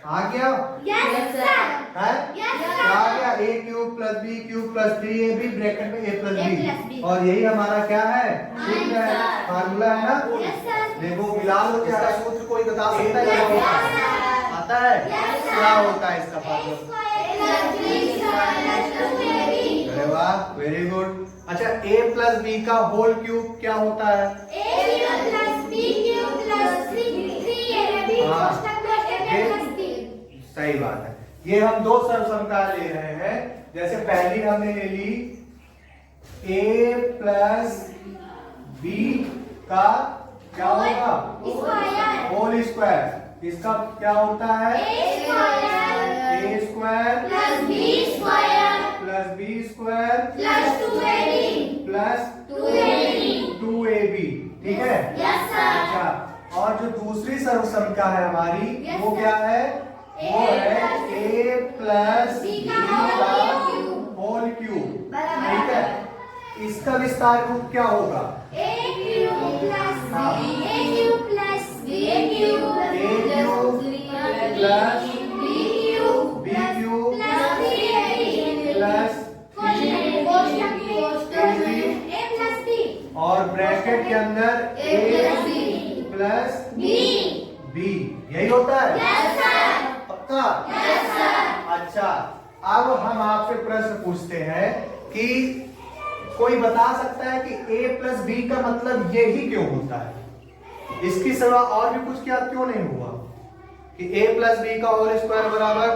आ गया? Yes sir. है? Yes क्या आ गया? A cube plus B cube plus 3ab bracket में ए प्लस बी, और यही हमारा क्या है? सूत्र है, फार्मूला है ना? Yes sir. देखो मिला लो, इसका सूत्र कोई बता सकता है क्या होता है? आता है? क्या होता है इसका फार्मूला? अरे वाह, वेरी गुड। अच्छा, a प्लस बी का होल क्यूब क्या होता है? सही बात है। ये हम दो सर्वसमता ले रहे हैं। जैसे पहली हमने ले ली a प्लस बी का क्या होगा? Whole square. इसका क्या होता है? a square plus B square plus B square plus 2ab plus 2ab। ठीक है? Yes sir. अच्छा, और जो दूसरी सर्वसमता है हमारी Yes, वो sir. क्या है? वो है a प्लस B बी का का whole होल क्यूब। बराबर। ठीक है? इसका विस्तार रूप क्या होगा? a cube plus a cube plus b cube plus b cube b cube plus 3ab plus a plus b और ब्रैकेट के अंदर a plus b plus b। B, यही होता है? Yes sir. पक्का? Yes sir. अच्छा, अब हम आपसे प्रश्न पूछते हैं कि कोई बता सकता है कि a प्लस बी का मतलब यही क्यों होता है? इसकी सिवा और भी कुछ क्या क्यों नहीं हुआ कि a प्लस बी का होल स्क्वायर बराबर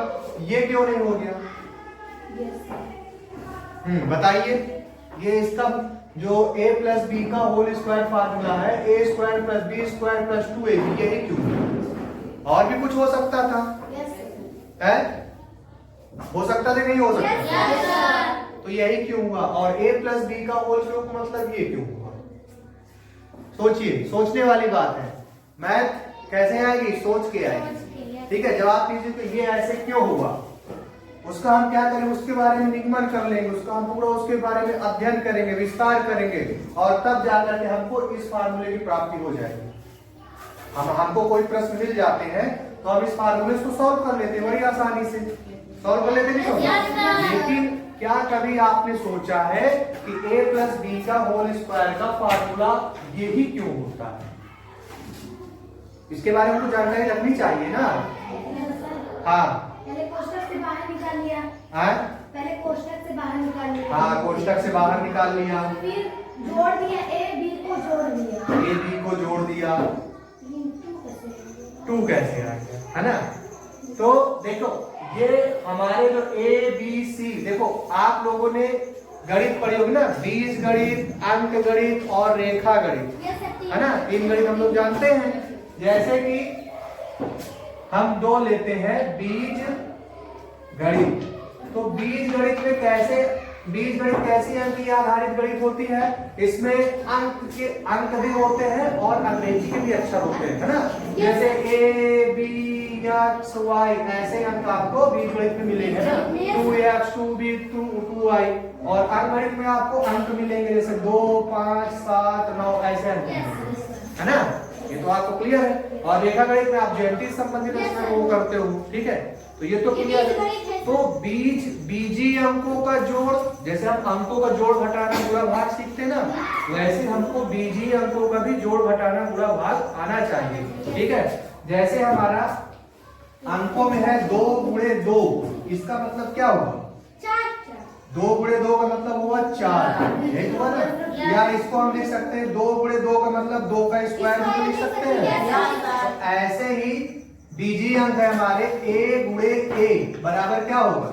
ये क्यों नहीं हो गया? बताइए। ये इसका जो a प्लस बी का होल स्क्वायर फार्मूला है, a square plus B square plus 2ab, यही क्यों? और भी कुछ हो सकता था? है? हो सकता था, नहीं हो सकता? Yes sir. तो यही क्यों हुआ? और a प्लस बी का होल क्यूब का मतलब ये क्यों हुआ? सोचिए, सोचने वाली बात है। मैथ कैसे आएगी? सोच के आएगी। ठीक है? जवाब दीजिए तो ये ऐसे क्यों हुआ, उसका हम क्या करेंगे? उसके बारे में निगमन कर लेंगे, उसका हम पूरा उसके बारे में अध्ययन करेंगे, विस्तार करेंगे, और तब जाकर के हमको इस फार्मूले की प्राप्ति हो जाएगी। हमको कोई प्रश्न मिल जाते हैं तो हम इस फार्मूले को सॉल्व कर लेते हैं, बड़ी आसानी से सॉल्व कर लेते नहीं? लेकिन क्या कभी आपने सोचा है कि a प्लस बी का होल स्क्वायर का फार्मूला यही क्यों होता है? इसके बारे में तो जानकारी रखनी चाहिए ना। हाँ, पहले कोष्ठक से बाहर निकाल लिया। हाँ, पहले कोष्ठक से बाहर निकाल लिया। हाँ, कोष्ठक से बाहर निकाल लिया, फिर जोड़ दिया, a b को जोड़ दिया। a b को जोड़ दिया, 2 कैसे आ गया? है ना? तो देखो, ये हमारे जो a b c, देखो आप लोगों ने गणित पढ़ी होगी ना, बीज गणित, अंक गणित और रेखा गणित, है ना? 3 गणित हम लोग जानते हैं। जैसे कि हम 2 लेते हैं बीज गणित, तो बीज गणित में कैसे, बीज गणित कैसी अंकीय आधारित गणित होती है? इसमें अंक भी होते हैं और अंग्रेजी के भी अक्षर होते हैं, है ना? जैसे a b x y, ऐसे अंक आपको बीज गणित में मिलेंगे ना, 2x 2b 2y, और अंक गणित में आपको अंक मिलेंगे जैसे 2 5 7 9, ऐसे अंक मिलेंगे, है ना? ये तो आपको क्लियर है। और रेखा गणित में आप ज्यामिति से संबंधित वो करते हो। ठीक है? तो ये तो क्लियर है। तो बीजीय अंकों का जोड़, जैसे हम अंकों का जोड़ घटाना गुणा भाग सीखते हैं ना, वैसे हमको बीजीय अंकों का भी जोड़ घटाना गुणा भाग आना चाहिए। ठीक है? जैसे हमारा अंकों में है 2 गुणे 2, इसका मतलब क्या हुआ? 2 गुणे 2 का मतलब हुआ 4, यही हुआ ना? या इसको हम लिख सकते हैं 2 गुणे 2 का मतलब 2 का स्क्वायर भी लिख सकते हैं। तो ऐसे ही बीजीय अंक है हमारे a गुणे a बराबर क्या होगा?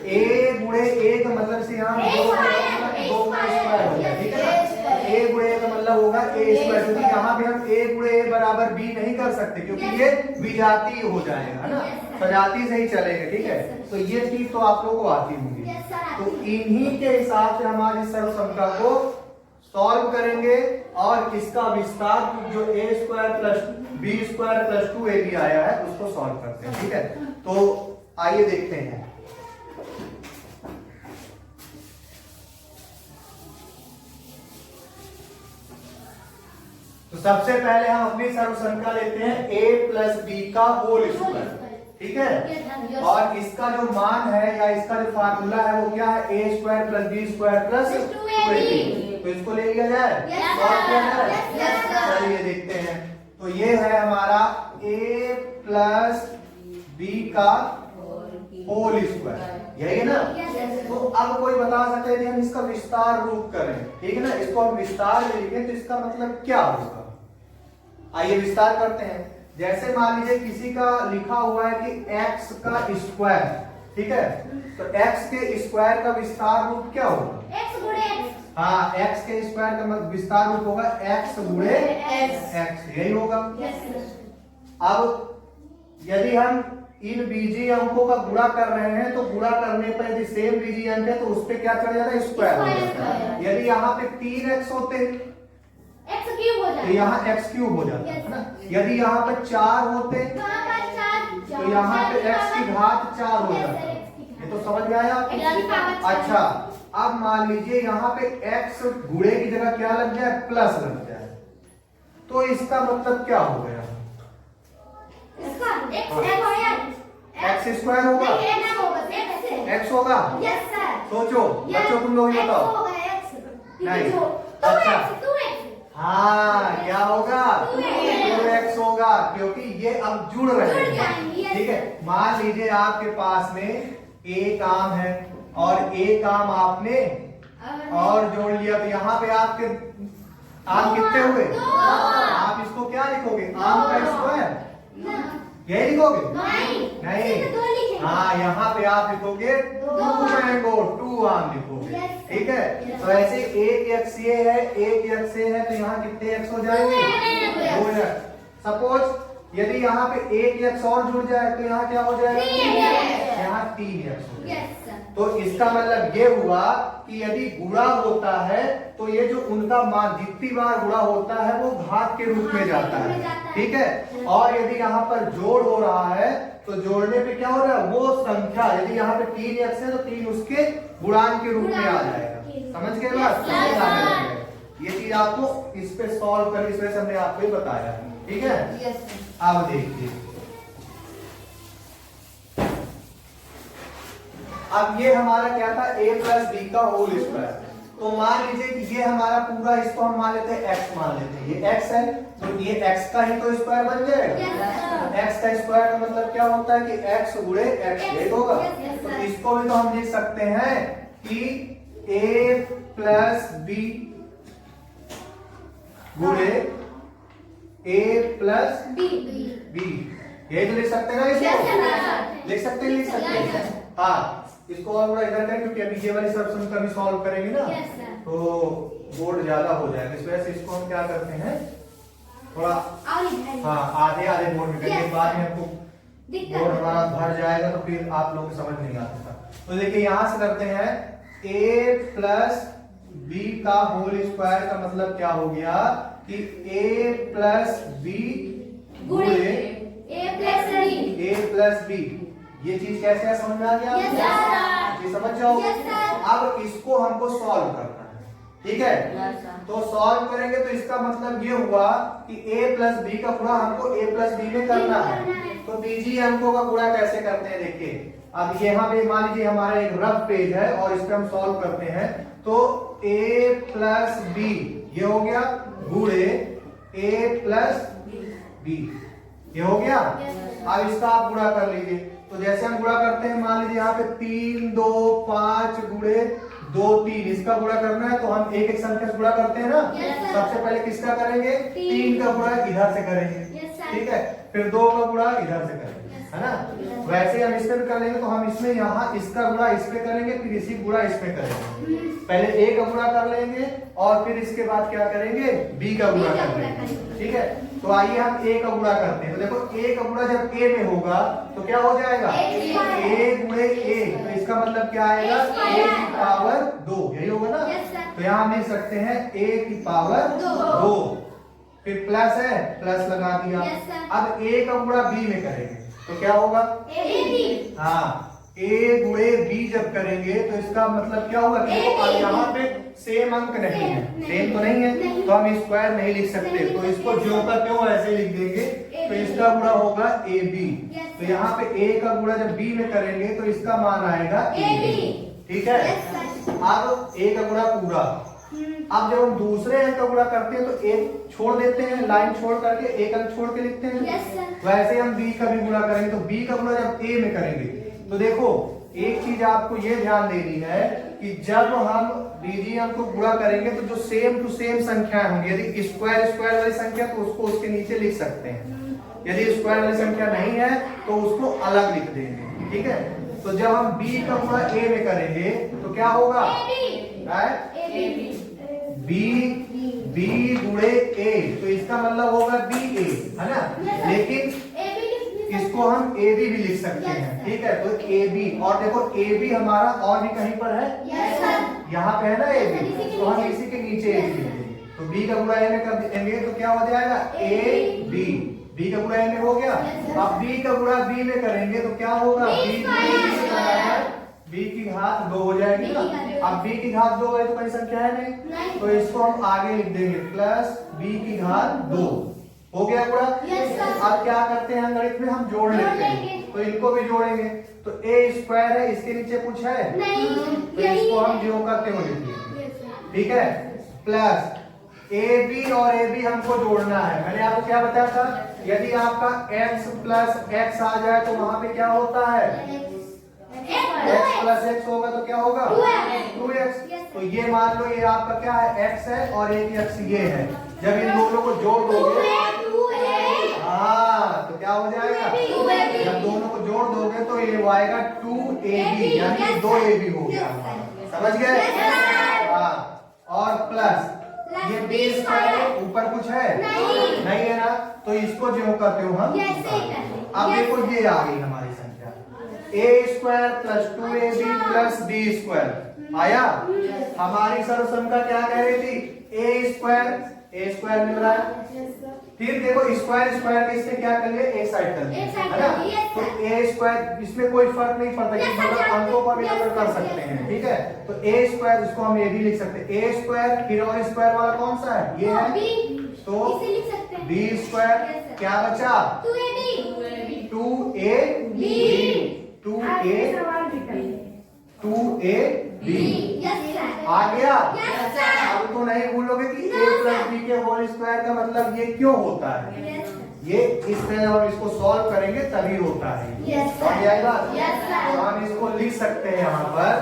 a गुणे a का मतलब से यहाँ 2 का स्क्वायर हो गया। ठीक है ना? a गुणे a का मतलब होगा a स्क्वायर, क्योंकि यहाँ पे हम a गुणे a बराबर b नहीं कर सकते, क्योंकि ये विजातीय हो जाएगा, है ना? सजाती से ही चलेगा। ठीक है? तो ये चीज तो आप लोगों को आती होंगी। तो इन्हीं के हिसाब से हम आज इस सर्वसमता को सॉल्व करेंगे, और इसका विस्तार जो a square plus b square plus 2ab आया है उसको सॉल्व करते हैं। ठीक है? तो आइए देखते हैं। तो सबसे पहले हम अपनी सर्वसंख्या लेते हैं a प्लस बी का होल स्क्वायर, ठीक है। और इसका जो मान है या इसका जो फार्मूला है वो क्या है, a square plus B square plus 2ab। तो इसको ले लिया जाए, और क्या है, चलिए देखते हैं। तो ये है हमारा a प्लस बी का होल स्क्वायर, यही है ना। तो अब कोई बता सकते हैं हम इसका विस्तार रूप करें, ठीक है ना। इसको हम विस्तार में लिखें तो इसका मतलब क्या होगा, आइए विस्तार करते हैं। जैसे मान लीजिए किसी का लिखा हुआ है कि x का स्क्वायर, ठीक है। तो x के स्क्वायर का विस्तार रूप क्या होगा, x गुणे x। हाँ, x के स्क्वायर का विस्तार रूप होगा x गुणे x, यही होगा। अब यदि हम इन बीजीय अंकों का गुणा कर रहे हैं तो गुणा करने पर यदि सेम बीजीय अंक है तो उस पे क्या चढ़ जाता है, स्क्वायर हो जाता है। यदि यहाँ पे 3x होते x क्यूब हो जाता तो यहाँ x क्यूब हो जाता है ना। यदि यहाँ पे 4 होते तो यहाँ पे x की घात 4 हो जाता है। ये तो समझ में आया। अच्छा, अब मान लीजिए यहाँ पे x गुणे की जगह क्या लग जाए, प्लस लग जाए, तो इसका मतलब क्या हो गया, एक्स स्क्वायर होगा, एक्स होगा। सोचो बच्चों, तुम लोग ये बताओ। नहीं, अच्छा, हाँ क्या होगा, 2x होगा, क्योंकि ये अब जुड़ रहे हैं, ठीक है। मान लीजिए आपके पास में एक आम है और एक आम आपने और जोड़ लिया, तो यहाँ पे आपके आम कितने हुए, आप इसको क्या लिखोगे, आम का स्क्वायर, यही लिखोगे, नहीं, हाँ यहाँ पे आप लिखोगे 2 मैंगो, 2 आम लिखोगे, ठीक है। तो ऐसे एक x ये है, एक x ये है, तो यहाँ कितने x हो जाएंगे, 2 x। सपोज यदि यहाँ पे एक x और जुड़ जाए तो यहाँ क्या हो जाएगा, यहाँ 3x हो जाएगा। तो इसका मतलब ये हुआ कि यदि गुणा होता है तो ये जो उनका मान जितनी बार गुणा होता है वो घात के रूप में जाता है, ठीक है। और यदि यहाँ पर जोड़ हो रहा है तो जोड़ने पे क्या हो रहा है, वो संख्या, यदि यहाँ पे 3x है तो 3 उसके गुणांक के रूप में आ जाएगा। समझ गए बात, ये चीज आपको इस पे सॉल्व कर, इस वजह से हमने आपको ही बताया, ठीक है। अब देखिए, अब ये हमारा क्या था, a प्लस बी का होल स्क्वायर। तो मान लीजिए कि ये हमारा पूरा, इसको हम मान लेते हैं x मान लेते हैं, ये x है, तो ये x का ही तो स्क्वायर बन जाएगा। x का स्क्वायर का मतलब क्या होता है कि x गुणे x, ये होगा। तो इसको भी तो हम लिख सकते हैं कि a प्लस बी गुणे a प्लस बी, यही तो लिख सकते हैं ना, इसको लिख सकते हैं। हाँ, इसको और थोड़ा इधर करें क्योंकि अभी ये वाली सॉल्यूशन का भी सॉल्व करेंगे ना, तो बोर्ड ज्यादा हो जाएगा, इस वजह से इसको हम क्या करते हैं, थोड़ा हाँ आधे बोर्ड में करेंगे, बाद में हमको बोर्ड हमारा भर जाएगा तो फिर आप लोगों को समझ नहीं आता था। तो देखिए यहाँ से करते हैं, a प्लस बी का होल स्क्वायर का मतलब क्या हो गया कि a प्लस बी गुणे a प्लस बी। ये चीज कैसे है, समझ में आ गया, ये समझ जाओ। अब इसको हमको सॉल्व करना है, ठीक है। तो सॉल्व करेंगे तो इसका मतलब ये हुआ कि a प्लस बी का गुणा हमको a प्लस बी में करना है। तो बीजीय अंकों का गुणा कैसे करते हैं, देखिए। अब यहाँ पे मान लीजिए हमारा एक रफ पेज है और इस पे हम सॉल्व करते हैं, तो a प्लस बी ये हो गया गुणे a प्लस बी, ये हो गया। अब इसका आप गुणा कर लीजिए, तो जैसे हम गुणा करते हैं, मान लीजिए यहाँ पे 3 2 5 गुणे 2 3, इसका गुणा करना है तो हम एक एक संख्या से गुणा करते हैं ना। सबसे पहले किसका करेंगे, 3 का गुणा इधर से करेंगे, ठीक है, फिर 2 का गुणा इधर से करेंगे, है ना। वैसे हम इस पे भी कर लेंगे, तो हम इसमें यहाँ इसका गुणा इस पे करेंगे, फिर इसी गुणा इस पे करेंगे। पहले a का गुणा कर लेंगे और फिर इसके बाद क्या करेंगे, b का गुणा कर लेंगे, ठीक है। तो आइए हम a का गुणा करते हैं। तो देखो a का गुणा जब a में होगा तो क्या हो जाएगा, a गुणे a, तो इसका मतलब क्या आएगा, a की पावर 2, यही होगा ना। तो यहाँ हम लिख सकते हैं a की पावर 2, फिर प्लस है, प्लस लगा दिया। अब a का गुणा b में करेंगे तो क्या होगा, हाँ ए गुणे बी जब करेंगे तो इसका मतलब क्या होगा कि देखो यहाँ पे सेम अंक नहीं है, सेम तो नहीं है, तो हम स्क्वायर नहीं लिख सकते, तो इसको जो का त्यों ऐसे लिख देंगे। तो इसका गुणा होगा ए बी, तो यहाँ पे ए का गुणा जब बी में करेंगे तो इसका मान आएगा ए बी, ठीक है। अब ए का गुणा पूरा, अब जब हम दूसरे अंक का गुणा करते हैं तो एक छोड़ देते हैं, लाइन छोड़ करके एक अंक छोड़ के लिखते हैं। वैसे हम बी का भी गुणा करेंगे, तो बी का गुणा जब ए में करेंगे तो देखो एक चीज आपको ये ध्यान देनी है कि जब हम बीजीय अंक को गुणा करेंगे तो जो सेम टू सेम संख्याएं होंगी, यदि स्क्वायर स्क्वायर वाली संख्या तो उसको उसके नीचे लिख सकते हैं, यदि स्क्वायर वाली संख्या नहीं है तो उसको अलग लिख देंगे, ठीक है। तो जब हम बी का गुणा ए में करेंगे तो क्या होगा, बी गुणे ए, तो इसका मतलब होगा बी ए, है ना। लेकिन इसको हम ए बी भी लिख सकते हैं, ठीक है। तो ए बी, और देखो ए बी हमारा और भी कहीं पर है, यहाँ पे है ना ए बी, तो हम इसी के नीचे ए बी लिखेंगे। तो बी का गुणा ए में कर देंगे तो क्या हो जाएगा ए बी, बी का गुणा ए में हो गया। अब बी का गुणा बी में करेंगे तो क्या होगा, बी की घात 2 हो जाएगी ना। अब बी की घात 2 है तो कोई संख्या है नहीं, तो इसको हम आगे लिख देंगे प्लस बी की घात 2, हो गया पूरा। अब क्या करते हैं गणित में, हम जोड़ लेते हैं, तो इनको भी जोड़ेंगे। तो ए स्क्वायर है, इसके नीचे कुछ है तो इसको हम जो करते हुए लिखेंगे, ठीक है। प्लस ए बी और ए बी हमको जोड़ना है। मैंने आपको क्या बताया था, यदि आपका x प्लस x आ जाए तो वहां पे क्या होता है, x प्लस x होगा तो क्या होगा 2x। तो ये मान लो ये आपका क्या है, x है और एक x ये है। जब इन दोनों को जोड़ दोगे हाँ तो क्या हो जाएगा, जब दोनों को जोड़ दोगे तो ये आएगा 2ab, यानी 2ab हो गया, समझ गए। हाँ, और प्लस ये बी स्क्वायर ऊपर कुछ है नहीं है ना, तो इसको जो करते हो हम। अब देखो ये आ गई हमारी संख्या a square plus 2ab plus B square आया। हमारी सर्व संख्या क्या कह रही थी, ए स्क्वायर मिल रहा है। फिर देखो स्क्वायर स्क्वायर के इससे क्या करेंगे, एक साइड कर देंगे, है ना। तो ए स्क्वायर इसमें कोई फर्क नहीं पड़ता, कि मतलब अंकों को भी नंबर कर सकते हैं, ठीक है। तो ए स्क्वायर इसको हम ए भी लिख सकते हैं, ए स्क्वायर फिर और स्क्वायर वाला कौन सा है, ये है, तो बी स्क्वायर क्या बचा 2ab आ गया। अब तो नहीं भूलोगे कि a प्लस बी के होल स्क्वायर का मतलब ये क्यों होता है, ये इस तरह जब हम इसको सॉल्व करेंगे तभी होता है, समझ आएगा। तो हम इसको लिख सकते हैं यहाँ पर,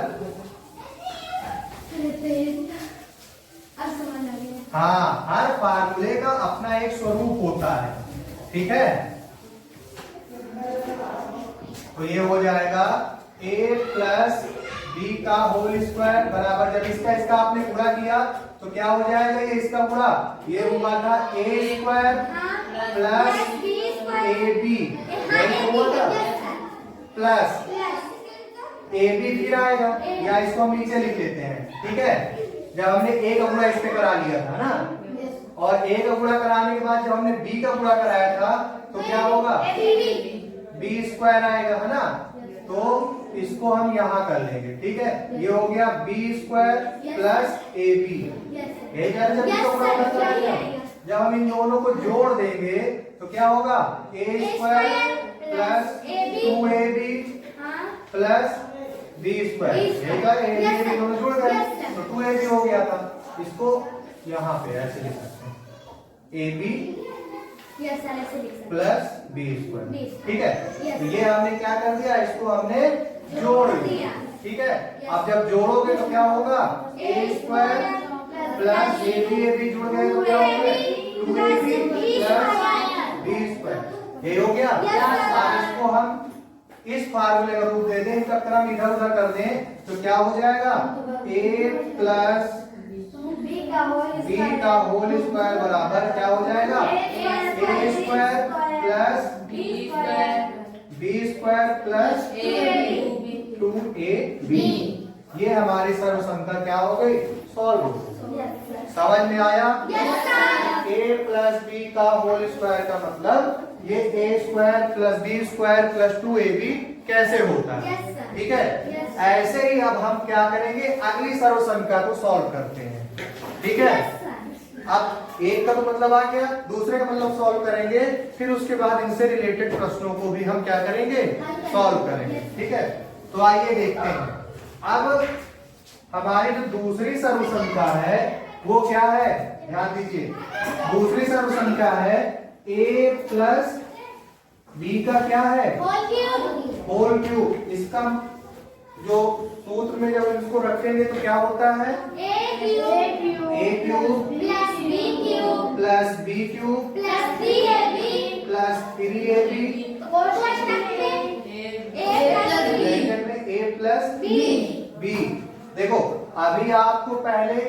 हाँ हर फार्मूले का अपना एक स्वरूप होता है, ठीक है। तो ये हो जाएगा a प्लस बी का होल स्क्वायर बराबर, जब इसका इसका आपने गुणा किया तो क्या हो जाएगा, ये इसका गुणा, ये हुआ था ए स्क्वायर प्लस ए बी, हुआ था प्लस ए बी फिर आएगा, या इसको हम नीचे लिख लेते हैं, ठीक है। जब हमने ए का गुणा इस पे करा लिया था ना, और ए का गुणा कराने के बाद जब हमने बी का गुणा कराया था तो क्या होगा, बी स्क्वायर आएगा, है ना। तो इसको हम यहाँ कर लेंगे, ठीक है। ये हो गया B square plus A B, जब हम इन दोनों को जोड़ देंगे तो क्या होगा, a square plus 2ab plus B square, a b दोनों जुड़ गए तो 2ab हो गया था। इसको यहाँ पे ऐसे लिख सकते हैं, A B plus B square, ठीक है। तो ये हमने क्या कर दिया, इसको हमने जोड़ दिया, ठीक है। अब जब जोड़ोगे तो क्या होगा, a square plus A B जुड़ गए तो क्या होगा 2ab प्लस बी स्क्वायर, ये हो गया। अब इसको हम इस फार्मूले का रूप दे दें, इसका क्रम इधर उधर कर दें तो क्या हो जाएगा, ए प्लस बी का होल स्क्वायर बराबर क्या हो जाएगा, a square plus B square plus 2ab। ये हमारी सर्वसंख्या क्या हो गई, सॉल्व हो गई। समझ में आया, a प्लस बी का होल स्क्वायर का मतलब ये a square plus B square plus 2ab कैसे होता है। Yes, sir. ठीक है, Yes. ऐसे ही अब हम क्या करेंगे, अगली सर्वसंख्या को सॉल्व करते हैं। ठीक है, Yes, sir. अब एक का तो मतलब आ गया, दूसरे का मतलब सॉल्व करेंगे, फिर उसके बाद इनसे रिलेटेड प्रश्नों को भी हम क्या करेंगे, सॉल्व करेंगे। ठीक है, तो आइए देखते हैं। अब हमारी जो दूसरी सर्वसंख्या है वो क्या है, ध्यान दीजिए। दूसरी सर्वसंख्या है a प्लस बी का क्या है, Whole cube. Whole cube. इसका जो सूत्र में जब इसको रखेंगे तो क्या होता है, A cube. a cube Plus B cube. Plus B cube Plus 3AB. Plus 3ab What करते हैं? A plus B. ब्रैकेट में a प्लस B. बी। देखो अभी आपको पहले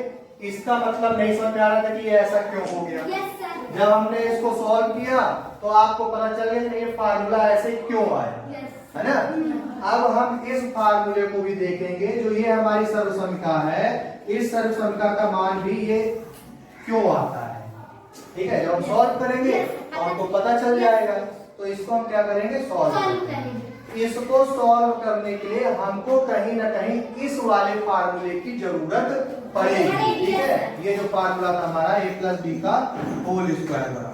इसका मतलब नहीं समझ में आ रहा था कि ये ऐसा क्यों हो गया। Yes, sir. जब हमने इसको सॉल्व किया तो आपको पता चल गया कि ये फार्मूला ऐसे क्यों आया, Yes. है ना। अब हम इस फार्मूले को भी देखेंगे, जो ये हमारी सर्वसंख्या है, इस सर्वसंख्या का मान भी ये क्यों आता है। ठीक है, जब हम सॉल्व करेंगे तो हमको पता चल जाएगा। तो इसको हम क्या करेंगे, सॉल्व Solve करेंगे। करेंगे. इसको सॉल्व करने के लिए हमको कहीं ना कहीं इस वाले फार्मूले की जरूरत पड़ेगी। ठीक है, ये जो फार्मूला था हमारा a प्लस बी का होल स्क्वायर बराबर,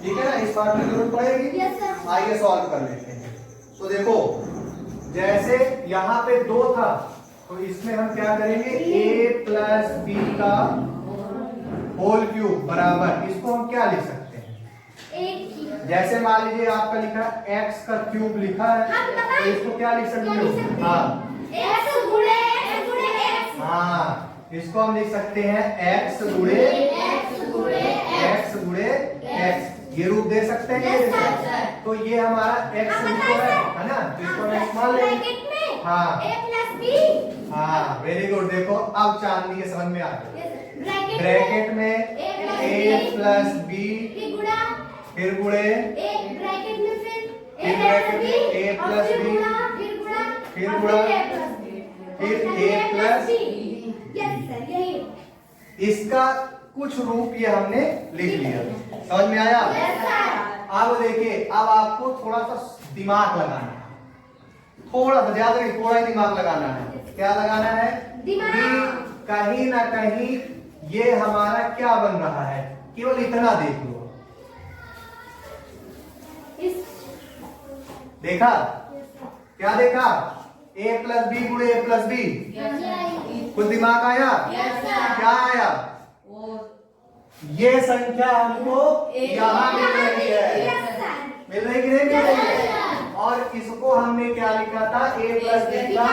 ठीक है ना, इस फार्मूले की जरूरत पड़ेगी। Yes, sir. आइए सॉल्व कर लेते हैं। तो देखो जैसे यहाँ पे 2 था तो इसमें हम क्या करेंगे, a प्लस बी का होल क्यूब बराबर, इसको हम क्या लिख सकते हैं, एक cube. जैसे मान लीजिए आपका लिखा है x का क्यूब लिखा है, हम बताएं। तो इसको क्या लिख सकते क्या लिख सकते हो, हैं? हाँ X गुणे X. हाँ, इसको हम लिख सकते हैं x गुणे X गुणे X. x गुणे x, ये रूप दे सकते हैं। Yes, ये sir, देखो। sir. तो ये हमारा x हाँ, रूप बताइए, है ना, तो इसको हम x मान लेंगे। ब्रैकेट में हाँ। A plus B. हाँ वेरी गुड, देखो अब चांदनी के समझ में आ गया। Yes, sir. ब्रैकेट में a प्लस बी, B गुणा फिर गुणे A ब्रैकेट में फिर फिर ब्रैकेट में A और plus फिर B, गुणा फिर और गुणा, A plus B. फिर और A plus B. Yes, sir, यही. इसका कुछ रूप ये हमने लिख लिया, समझ में आया। Yes, sir. अब देखिए, अब आपको थोड़ा सा दिमाग लगाना है, थोड़ा सा, ज्यादा नहीं, थोड़ा ही दिमाग लगाना है। क्या लगाना है, दिमाग। कि कहीं ना कहीं ये हमारा क्या बन रहा है, केवल इतना देख लो। इस देखा, Yes, sir. क्या देखा, a प्लस बी गुणे a प्लस बी, यही. कुछ दिमाग आया, Yes, sir. क्या आया, ये संख्या हमको यहाँ मिल रही है, Yes, sir. मिल रही कि नहीं मिल रही Yes, है। sir. और इसको हमने क्या लिखा था, a प्लस बी का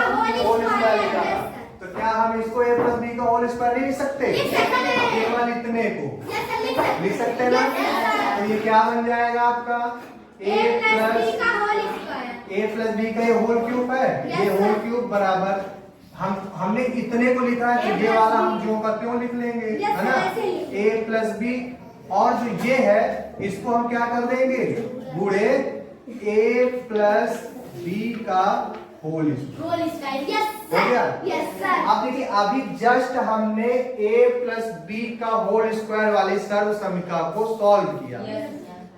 होल स्क्वायर लिखा था। तो क्या हम इसको a प्लस बी का होल स्क्वायर नहीं लिख सकते, लिख सकते हैं। केवल इतने को Yes, sir, लिख सकते लिख सकते हैं ना। Yes, sir. तो ये क्या बन जाएगा आपका, A plus B का whole square. a plus B का ये होल क्यूब है, Yes, ये sir. होल क्यूब बराबर, हमने इतने को लिखा है तो A ये plus वाला B. हम ज्यों का त्यों लिख लेंगे, Yes, है ना। sir, ऐसे ही। a प्लस बी, और जो ये है इसको हम क्या कर देंगे, गुणे a प्लस बी का whole square. Whole square. Yes, हो गया? sir. Yes, sir. अब देखिए, अभी जस्ट हमने a प्लस बी का होल स्क्वायर वाली सर्वसंख्या को सॉल्व किया,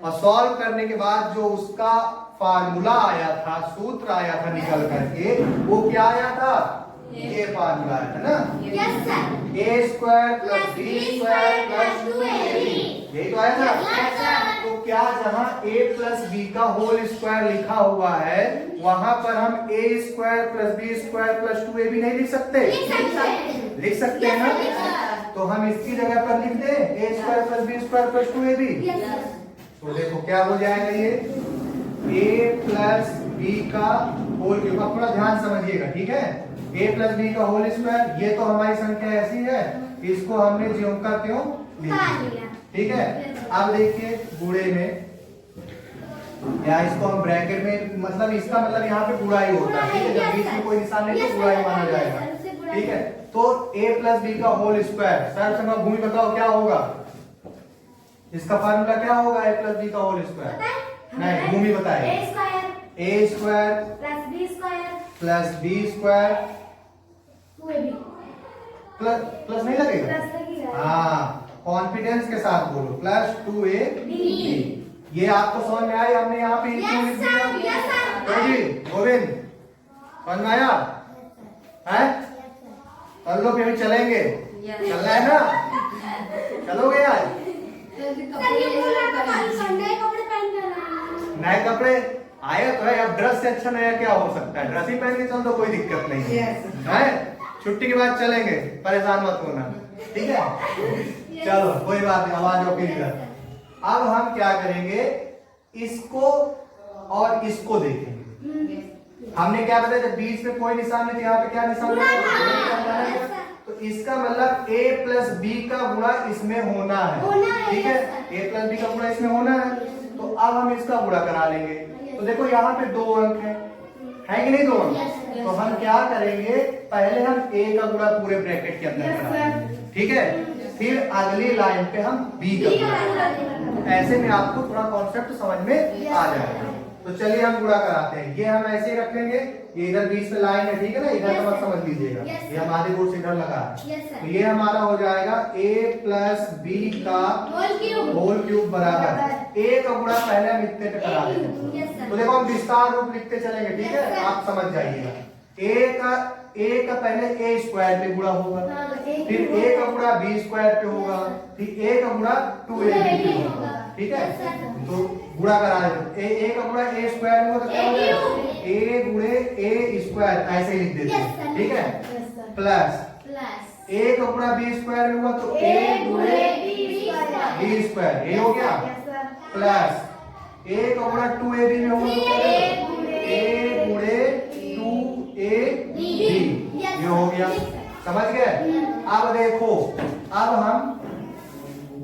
और सॉल्व करने के बाद जो उसका फार्मूला आया था, सूत्र आया था निकल करके, वो क्या आया था, ये फार्मूला आया था ना, Yes, sir. a square plus B square plus 2ab, यही तो आया Yes, था। sir. तो क्या जहाँ a प्लस बी का होल स्क्वायर लिखा हुआ है, वहां पर हम a square plus B square plus 2ab नहीं लिख सकते, लिख सकते हैं. लिख सकते हैं Yes, sir, लिख ना। सकते. तो हम इसकी जगह पर लिख दें a square plus B square plus 2ab। Yes, sir. तो देखो क्या हो जाएगा, ये a प्लस बी का होल क्यूब। अब थोड़ा ध्यान समझिएगा, ठीक है, a प्लस बी का होल स्क्वायर, ये तो हमारी संख्या ऐसी है, इसको हमने ज्यों का त्यों लिख उतार दिया, लिया. ठीक है। अब देखिए गुणे में, या इसको हम ब्रैकेट में, मतलब इसका मतलब यहाँ पे गुणा ही होता है, ठीक है, जब बीच में कोई निशान नहीं तो गुणा ही माना जाएगा, ठीक है। तो a प्लस बी का होल स्क्वायर, सर संख्या भूमि बताओ क्या होगा, इसका फार्मूला क्या होगा, a प्लस बी का होल स्क्वायर, नहीं भूमि बताए, A square a square plus B square plus B square 2AB. Plus, plus नहीं लगेगा, प्लस लगेगा. हाँ कॉन्फिडेंस के साथ बोलो, प्लस 2ab, ये आपको समझ में आया? हमने यहाँ पे क्यों लिख दिया? तो जी गोविंद समझ में आया है? कल लोग फिर चलेंगे, चलना है ना? चलोगे आज? नए कपड़े आए तो है, अब ड्रेस से अच्छा नया क्या हो सकता है? ड्रेस ही पहन के चल तो कोई दिक्कत नहीं है। छुट्टी के बाद चलेंगे, परेशान मत होना, ठीक है? चलो कोई बात नहीं, आवाज ओके इधर। अब हम क्या करेंगे, इसको और इसको देखेंगे। हमने क्या बताया, जब बीच में कोई निशान नहीं, यहाँ पे क्या निशान है? तो इसका मतलब a प्लस बी का गुणा इसमें होना है, ठीक है? a प्लस बी का गुणा इसमें होना है, तो अब हम इसका गुणा करा लेंगे। तो देखो यहाँ पे 2 अंक है कि नहीं? 2 अंक। तो हम क्या करेंगे, पहले हम a का गुणा पूरे ब्रैकेट के अंदर कराएंगे, ठीक है? फिर अगली लाइन पे हम b का गुणा। ऐसे में आपको थोड़ा कॉन्सेप्ट समझ में आ जाएगा। तो चलिए हम गुणा कराते हैं। ये हम ऐसे ही रखेंगे, ये इधर बीच में लाइन है, ठीक है ना? इधर का मत समझ लीजिएगा, ये हम आधे बोर्ड से इधर लगा है। तो ये हमारा हो जाएगा a प्लस बी का होल क्यूब बराबर a का गुणा पहले हम इतने पे करा देते हैं। तो देखो हम विस्तार रूप लिखते चलेंगे, ठीक है? आप समझ जाइएगा। a का पहले a स्क्वायर पे गुणा होगा, फिर a का गुणा b स्क्वायर पे होगा, फिर a का गुणा 2ab पे होगा, ठीक है? तो गुणा करा देते, a का गुणा a स्क्वायर में होगा तो क्या हो जाएगा? a गुणे a स्क्वायर, ऐसे ही लिख देते हैं, ठीक है? प्लस a का गुणा b स्क्वायर में हुआ तो a गुणे b स्क्वायर, ये हो गया। प्लस a का गुणा 2ab में हुआ तो a गुणे 2ab, ये हो गया। समझ गए? अब देखो, अब हम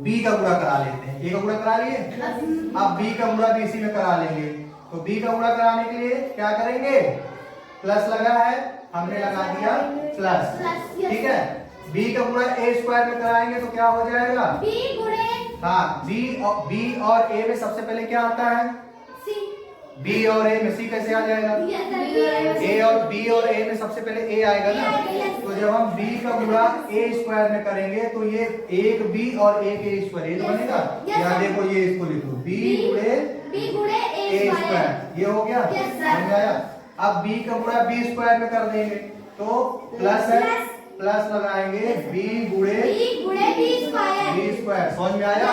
b का गुणा करा लेते हैं। a का गुणा करा लिए, अब b का गुणा भी इसी में करा लेंगे। तो b का गुणा कराने के लिए क्या करेंगे, प्लस लगा है, हमने लगा दिया प्लस, ठीक है? b का गुणा a स्क्वायर में कराएंगे तो क्या हो जाएगा? हाँ, b और a में सबसे पहले क्या आता है? b और a में c कैसे आ जाएगा? b और a में सबसे पहले a आएगा ना? तो जब हम b का गुणा a स्क्वायर में करेंगे तो ये एक b और एक a स्क्वायर, ये तो बनेगा। यहाँ देखो, ये इसको लिखो, b गुणे a स्क्वायर, ये हो गया, समझ आया? अब b का गुणा b स्क्वायर में कर देंगे तो प्लस है, प्लस लगाएंगे b गुणे b स्क्वायर, समझ में आया?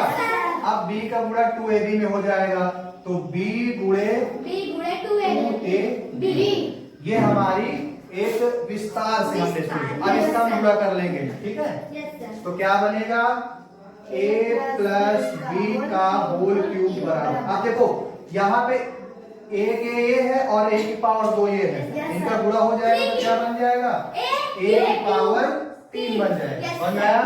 अब b का गुणा 2ab में हो जाएगा तो b गुणे 2ab, ये हमारी एक विस्तार से हमने सुनी। अब इसका हम गुणा कर लेंगे, ठीक है? तो क्या बनेगा, a प्लस बी का होल क्यूब बराबर। अब देखो यहाँ पे एक a है और a की पावर 2 ये है, इनका गुणा हो जाएगा तो क्या बन जाएगा? a की पावर 3 बन जाएगा। समझ में आया?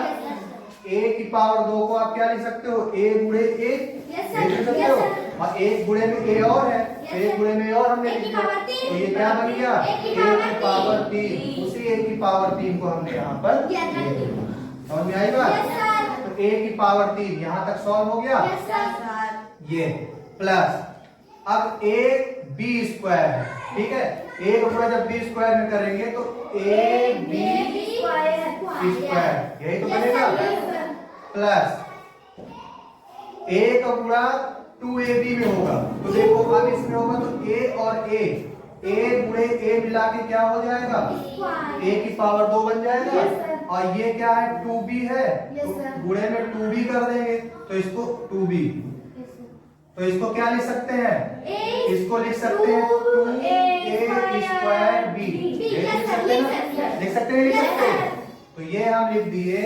a की पावर 2 को आप क्या लिख सकते हो? a गुणे a लिख सकते हो, और एक गुणे में a और है, एक गुणे में और हमने लिख दिया, तो ये क्या बन गया? a की पावर 3। उसी a की पावर 3 को हमने यहाँ पर, समझ में आई बात? तो a की पावर 3 यहाँ तक सॉल्व हो गया, ये प्लस अब a b स्क्वायर है, ठीक है? a का गुणा जब b स्क्वायर में करेंगे तो a b स्क्वायर, यही तो बनेगा। प्लस a का गुणा 2ab में होगा, तो देखो अब इसमें होगा तो a और a गुणे a मिला के क्या हो जाएगा? a की पावर 2 बन जाएगा, और ये क्या है? 2b है, तो गुणे में 2b कर देंगे तो इसको 2b, तो इसको क्या लिख सकते हैं? इसको लिख सकते हैं 2a स्क्वायर b, लिख सकते हैं ना? लिख सकते हैं, लिख सकते हैं। तो ये हम लिख दिए,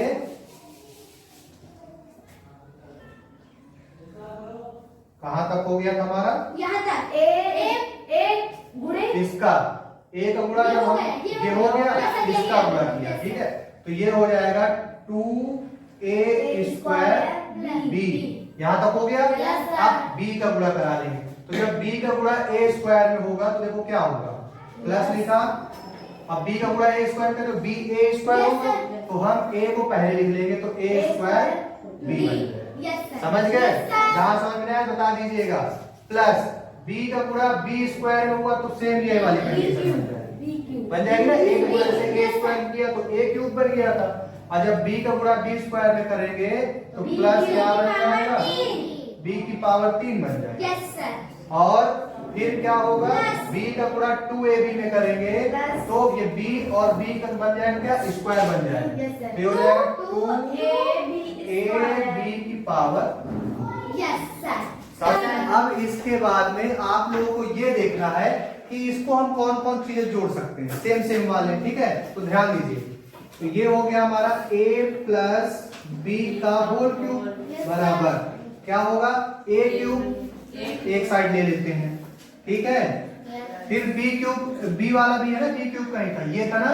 कहां तक हो गया था हमारा? यहाँ तक a गुणे इसका a का गुणा जब हम, ये हो गया, इसका गुणा किया, ठीक है? तो ये हो जाएगा 2a स्क्वायर b, यहाँ तक हो गया। अब b का गुणा करा लेंगे, तो जब b का गुणा a स्क्वायर में होगा तो देखो क्या होगा, प्लस लिखा, अब b का गुणा a स्क्वायर में तो b a स्क्वायर होगा, तो हम a को पहले लिख लेंगे तो a स्क्वायर b बन जाएगा। समझ गए? जहां समझ में आए बता दीजिएगा। प्लस b का गुणा b स्क्वायर में हुआ तो सेम ये वाली कंडीशन बन जाएगी ना, a का गुणा से a स्क्वायर किया तो a क्यूब बन गया था, और जब b का गुणा b स्क्वायर में करेंगे तो प्लस क्या बन जाएगा? b की पावर 3 बन जाएगा। Yes, sir. और फिर क्या होगा, Plus. b का पूरा 2ab में करेंगे Plus. तो ये b और b का बन जाएगा क्या, स्क्वायर बन जाएगा। Yes, sir. फिर हो जाएगा 2ab b की पावर। Yes, sir. अब इसके बाद में आप लोगों को ये देखना है कि इसको हम कौन कौन चीजें जोड़ सकते हैं, सेम सेम वाले, ठीक है। तो ध्यान दीजिए, तो ये हो गया हमारा a प्लस b का होल क्यूब बराबर क्या होगा, a क्यूब एक साइड ले लेते हैं, ठीक है। फिर b क्यूब, b वाला भी है ना, b क्यूब कहीं था, ये था ना,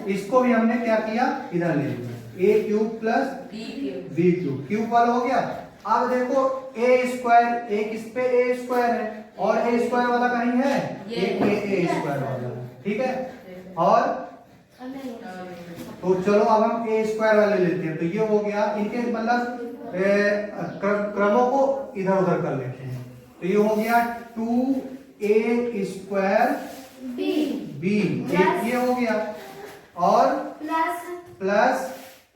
इसको भी हमने क्या किया, इधर ले लिया, a cube plus b cube, cube वाला हो गया। अब देखो a स्क्वायर, एक इस पे a स्क्वायर है और a स्क्वायर वाला कहीं है, एक ये a स्क्वायर वाला, ठीक है। और तो चलो अब हम a स्क्वायर वाले लेते हैं, तो ये हो गया, इनके मतलब क्रमों को इधर उधर कर लेते हैं, तो ये हो गया 2a स्क्वायर b, ये हो गया, और प्लस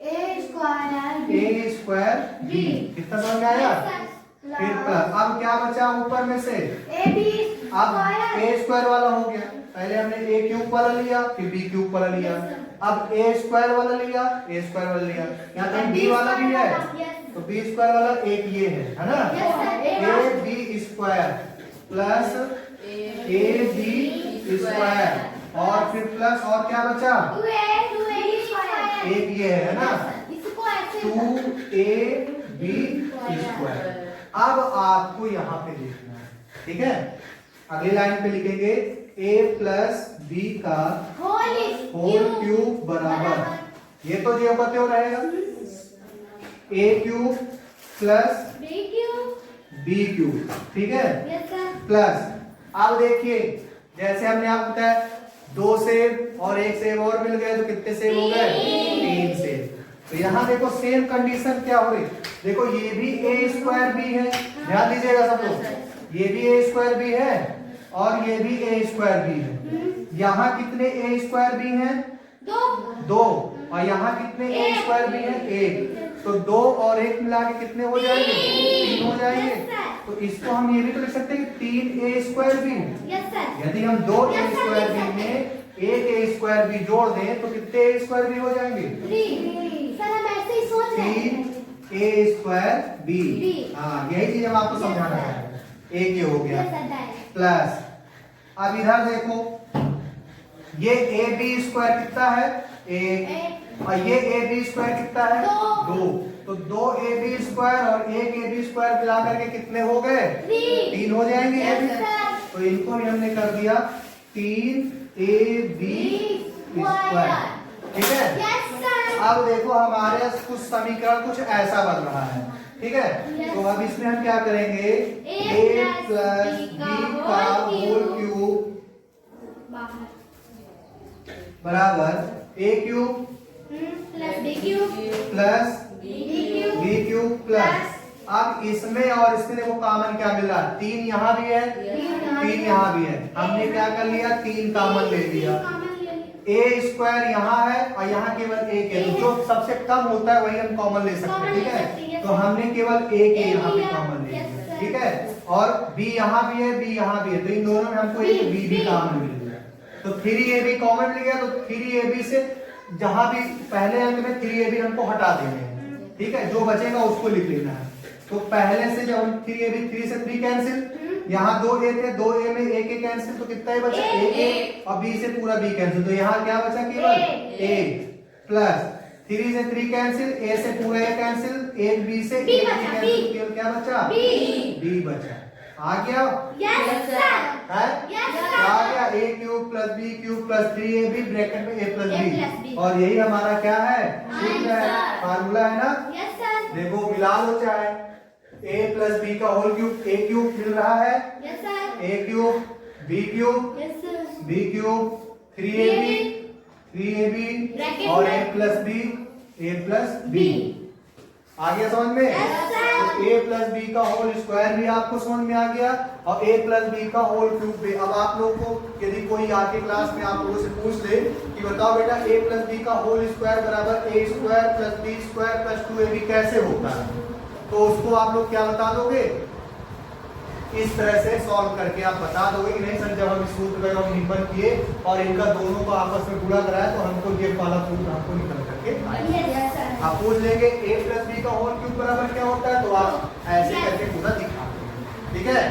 a स्क्वायर b, कितना समझ में आया। फिर प्लस, अब क्या बचा ऊपर में से, अब a स्क्वायर वाला हो गया, पहले हमने a क्यूब वाला लिया, फिर b क्यूब वाला लिया, अब a स्क्वायर वाला लिया, a स्क्वायर वाला लिया, यहाँ कहीं b वाला भी है, तो b स्क्वायर वाला एक ये है ना, a b square plus a b square, और फिर प्लस, और क्या बचा, एक ये है ना, 2ab स्क्वायर। अब आपको यहाँ पे लिखना है, ठीक है। अगली लाइन पे लिखेंगे a प्लस b का होल क्यूब बराबर, ये तो जो का त्यों रहेगा, a cube plus b cube, ठीक है, प्लस। अब देखिए जैसे हमने आपको बताया 2 सेब और 1 सेब और मिल गए, तो कितने सेब हो गए, 3 सेब। तो यहाँ देखो सेम कंडीशन क्या हो रही, देखो ये भी a स्क्वायर b है, ध्यान दीजिएगा सब लोग, ये भी a स्क्वायर b है और ये भी a स्क्वायर b है। यहाँ कितने a स्क्वायर b हैं, 2, और यहाँ कितने a स्क्वायर b हैं, 1, तो 2 और 1 मिला के कितने हो जाएंगे, 3 हो जाएंगे। तो इसको हम ये भी तो लिख सकते हैं कि 3a स्क्वायर b, यदि हम 2a स्क्वायर b में 1a स्क्वायर b जोड़ दें तो कितने a स्क्वायर b हो जाएंगे, 3a स्क्वायर b। हाँ, यही चीज हम आपको समझाना है, एक ये हो गया, प्लस। अब इधर देखो ये ab स्क्वायर कितना है, 1, और ये ab स्क्वायर कितना है, 2, तो 2ab स्क्वायर और 1ab स्क्वायर मिला करके कितने हो गए, 3 हो जाएंगे ये भी। तो इनको भी हमने कर दिया 3ab स्क्वायर, ठीक है। अब देखो हमारे कुछ समीकरण कुछ ऐसा बन रहा है, ठीक है। तो अब इसमें हम क्या करेंगे, a प्लस b का होल क्यूब बराबर a cube plus b cube plus, अब इसमें और इसमें देखो कॉमन क्या मिल रहा है, 3 यहाँ भी है, 3 यहाँ भी है, हमने क्या कर लिया, 3 कॉमन ले लिया, a स्क्वायर यहाँ है और यहाँ केवल एक है, तो जो सबसे कम होता है वही हम कॉमन ले सकते हैं, ठीक है। तो हमने केवल एक a यहाँ पे कॉमन ले लिया, ठीक है, और b यहाँ भी है, b यहाँ भी है, तो इन दोनों में हमको एक b भी कॉमन मिल गया, तो 3ab कॉमन मिल गया, तो 3ab से जहां भी पहले अंक में 3ab हमको हटा देंगे, ठीक है, जो बचेगा उसको लिख लेना है। तो पहले से जब हम 3ab, 3 से 3 कैंसिल, यहाँ 2a थे, 2a में a के कैंसिल, तो कितना ही बचा, a, और b से पूरा b कैंसिल, तो यहाँ क्या बचा, केवल a प्लस 3 से 3 कैंसिल, a से पूरा a कैंसिल, 1b से a कैंसिल, केवल क्या बचा, b बचा। आ गया, आ गया a cube plus b cube plus 3ab bracket में a प्लस b, और यही हमारा क्या है, सूत्र है, फार्मूला है ना। देखो मिला लो चाहे, a प्लस b का होल क्यूब, a क्यूब मिल रहा है, a cube b cube b cube 3ab और a प्लस b, आ गया समझ में। तो a प्लस बी का होल स्क्वायर भी आपको समझ में आ गया, और a प्लस बी का होल क्यूब भी। अब आप लोगों को यदि कोई आके क्लास में आप लोगों से पूछ ले कि बताओ बेटा a प्लस बी का होल स्क्वायर बराबर a square plus b square plus 2ab कैसे होता है, तो उसको आप लोग क्या बता दोगे, इस तरह से सॉल्व करके आप बता दोगे कि नहीं सर जब हम सूत्र का हम निरूपण किए और इनका दोनों को आपस में गुणा कराया तो हमको ये वाला सूत्र हमको निकल करके आया। आप पूछ लेंगे a प्लस बी का होल क्यूब बराबर क्या होता है, तो आप ऐसे करके पूरा दिखा देंगे। ठीक है।